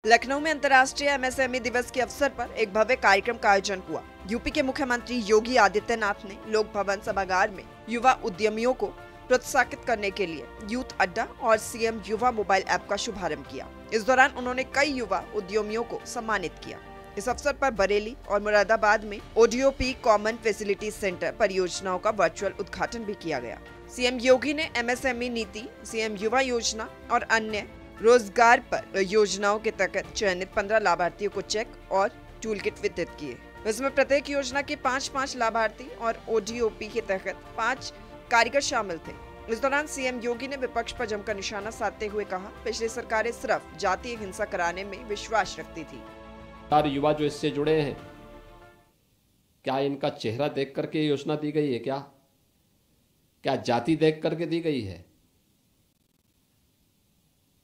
लखनऊ में अंतर्राष्ट्रीय एमएसएमई दिवस के अवसर पर एक भव्य कार्यक्रम का आयोजन हुआ। यूपी के मुख्यमंत्री योगी आदित्यनाथ ने लोक भवन सभागार में युवा उद्यमियों को प्रोत्साहित करने के लिए यूथ अड्डा और सीएम युवा मोबाइल ऐप का शुभारंभ किया। इस दौरान उन्होंने कई युवा उद्यमियों को सम्मानित किया। इस अवसर पर बरेली और मुरादाबाद में ओडीओपी कॉमन फैसिलिटी सेंटर परियोजनाओं का वर्चुअल उद्घाटन भी किया गया। सीएम योगी ने एमएसएमई नीति, सीएम युवा योजना और अन्य रोजगार पर योजनाओं के तहत चयनित 15 लाभार्थियों को चेक और टूल किट वितरित किए। इसमें प्रत्येक योजना के 5-5 लाभार्थी और ओडीओपी के तहत 5 कारीगर शामिल थे। इस दौरान सीएम योगी ने विपक्ष पर जमकर निशाना साधते हुए कहा, पिछली सरकारें सिर्फ जातीय हिंसा कराने में विश्वास रखती थी। सारे युवा जो इससे जुड़े हैं, क्या इनका चेहरा देख करके योजना दी गई है? क्या जाति देख करके दी गई है?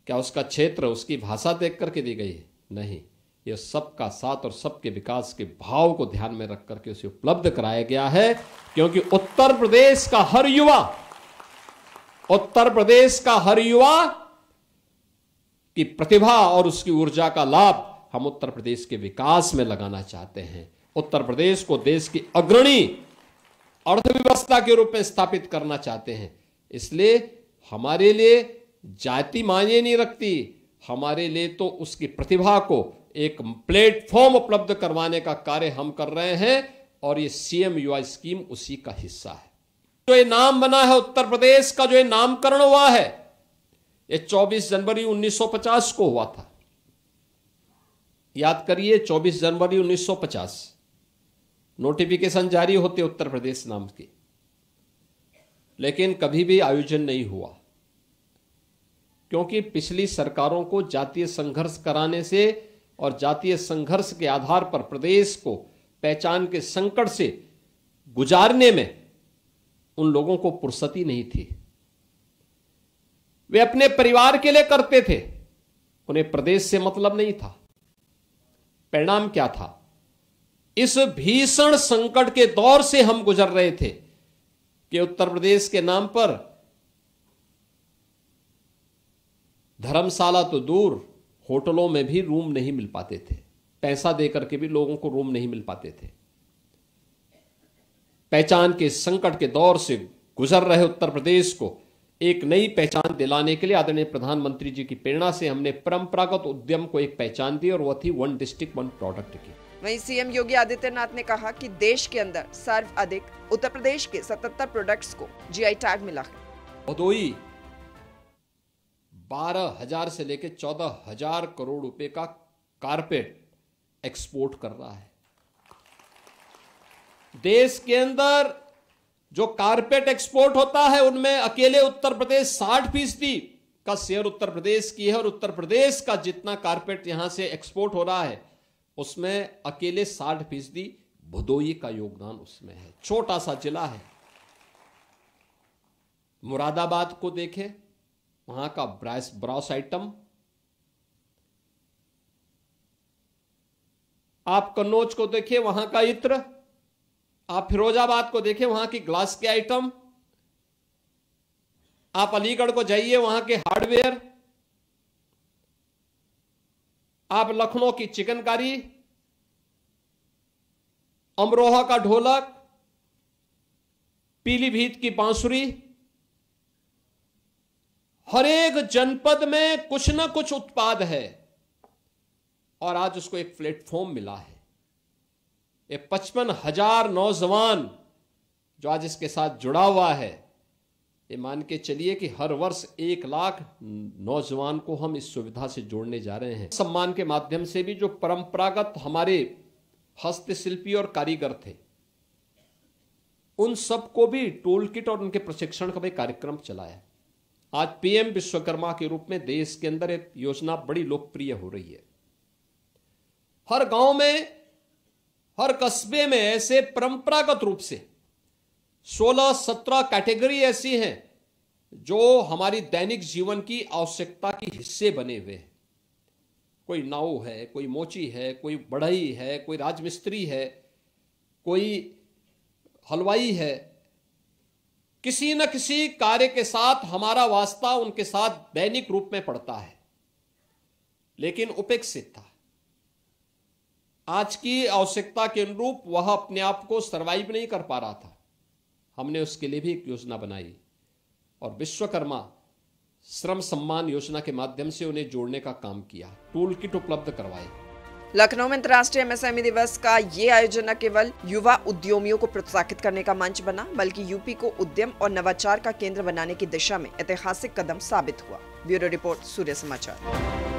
क्या उसका क्षेत्र, उसकी भाषा देख करके दी गई है? नहीं, यह सबका साथ और सबके विकास के भाव को ध्यान में रख करके उसे उपलब्ध कराया गया है। क्योंकि उत्तर प्रदेश का हर युवा की प्रतिभा और उसकी ऊर्जा का लाभ हम उत्तर प्रदेश के विकास में लगाना चाहते हैं। उत्तर प्रदेश को देश की अग्रणी अर्थव्यवस्था के रूप में स्थापित करना चाहते हैं। इसलिए हमारे लिए जाति मायने नहीं रखती, हमारे लिए तो उसकी प्रतिभा को एक प्लेटफॉर्म उपलब्ध करवाने का कार्य हम कर रहे हैं और ये सीएम युवा स्कीम उसी का हिस्सा है। जो ये नाम बना है उत्तर प्रदेश का, जो ये नामकरण हुआ है, ये 24 जनवरी 1950 को हुआ था। याद करिए, 24 जनवरी 1950 नोटिफिकेशन जारी होते उत्तर प्रदेश नाम की, लेकिन कभी भी आयोजन नहीं हुआ। क्योंकि पिछली सरकारों को जातीय संघर्ष कराने से और जातीय संघर्ष के आधार पर प्रदेश को पहचान के संकट से गुजारने में उन लोगों को फुर्सत ही नहीं थी। वे अपने परिवार के लिए करते थे, उन्हें प्रदेश से मतलब नहीं था। परिणाम क्या था? इस भीषण संकट के दौर से हम गुजर रहे थे कि उत्तर प्रदेश के नाम पर धर्मशाला तो दूर, होटलों में भी रूम नहीं मिल पाते थे। पैसा देकर के भी लोगों को रूम नहीं मिल पाते थे। पहचान के संकट के दौर से गुजर रहे उत्तर प्रदेश को एक नई पहचान दिलाने के लिए आदरणीय प्रधानमंत्री जी की प्रेरणा से हमने परंपरागत उद्यम को एक पहचान दी और वह थी 1 डिस्ट्रिक्ट 1 प्रोडक्ट की। वहीं सीएम योगी आदित्यनाथ ने कहा कि देश के अंदर सर्वाधिक उत्तर प्रदेश के 77 प्रोडक्ट्स को जीआई टैग मिला है। भदोई 12,000 से लेकर 14,000 करोड़ रुपए का कारपेट एक्सपोर्ट कर रहा है। देश के अंदर जो कारपेट एक्सपोर्ट होता है उनमें अकेले उत्तर प्रदेश 60% का शेयर उत्तर प्रदेश की है और उत्तर प्रदेश का जितना कारपेट यहां से एक्सपोर्ट हो रहा है उसमें अकेले 60% भदोई का योगदान उसमें है। छोटा सा जिला है। मुरादाबाद को देखें, वहां का ब्रास आइटम, आप कन्नौज को देखिए, वहां का इत्र, आप फिरोजाबाद को देखिए, वहां की ग्लास के आइटम, आप अलीगढ़ को जाइए, वहां के हार्डवेयर, आप लखनऊ की चिकनकारी, अमरोहा का ढोलक, पीलीभीत की बांसुरी, हर एक जनपद में कुछ ना कुछ उत्पाद है और आज उसको एक प्लेटफॉर्म मिला है। ये 55,000 नौजवान जो आज इसके साथ जुड़ा हुआ है, ये मान के चलिए कि हर वर्ष 1 लाख नौजवान को हम इस सुविधा से जोड़ने जा रहे हैं। सम्मान के माध्यम से भी जो परंपरागत हमारे हस्तशिल्पी और कारीगर थे, उन सबको भी टूल किट और उनके प्रशिक्षण का भी कार्यक्रम चलाया। आज पीएम विश्वकर्मा के रूप में देश के अंदर एक योजना बड़ी लोकप्रिय हो रही है। हर गांव में, हर कस्बे में ऐसे परंपरागत रूप से 16-17 कैटेगरी ऐसी हैं जो हमारी दैनिक जीवन की आवश्यकता के हिस्से बने हुए हैं। कोई नाऊ है, कोई मोची है, कोई बढ़ई है, कोई राजमिस्त्री है, कोई हलवाई है। किसी न किसी कार्य के साथ हमारा वास्ता उनके साथ दैनिक रूप में पड़ता है। लेकिन उपेक्षित था। आज की आवश्यकता के अनुरूप वह अपने आप को सर्वाइव नहीं कर पा रहा था। हमने उसके लिए भी एक योजना बनाई और विश्वकर्मा श्रम सम्मान योजना के माध्यम से उन्हें जोड़ने का काम किया, टूल किट उपलब्ध करवाए। लखनऊ में अंतर्राष्ट्रीय एमएसएमई दिवस का ये आयोजन न केवल युवा उद्यमियों को प्रोत्साहित करने का मंच बना, बल्कि यूपी को उद्यम और नवाचार का केंद्र बनाने की दिशा में ऐतिहासिक कदम साबित हुआ। ब्यूरो रिपोर्ट, सूर्य समाचार।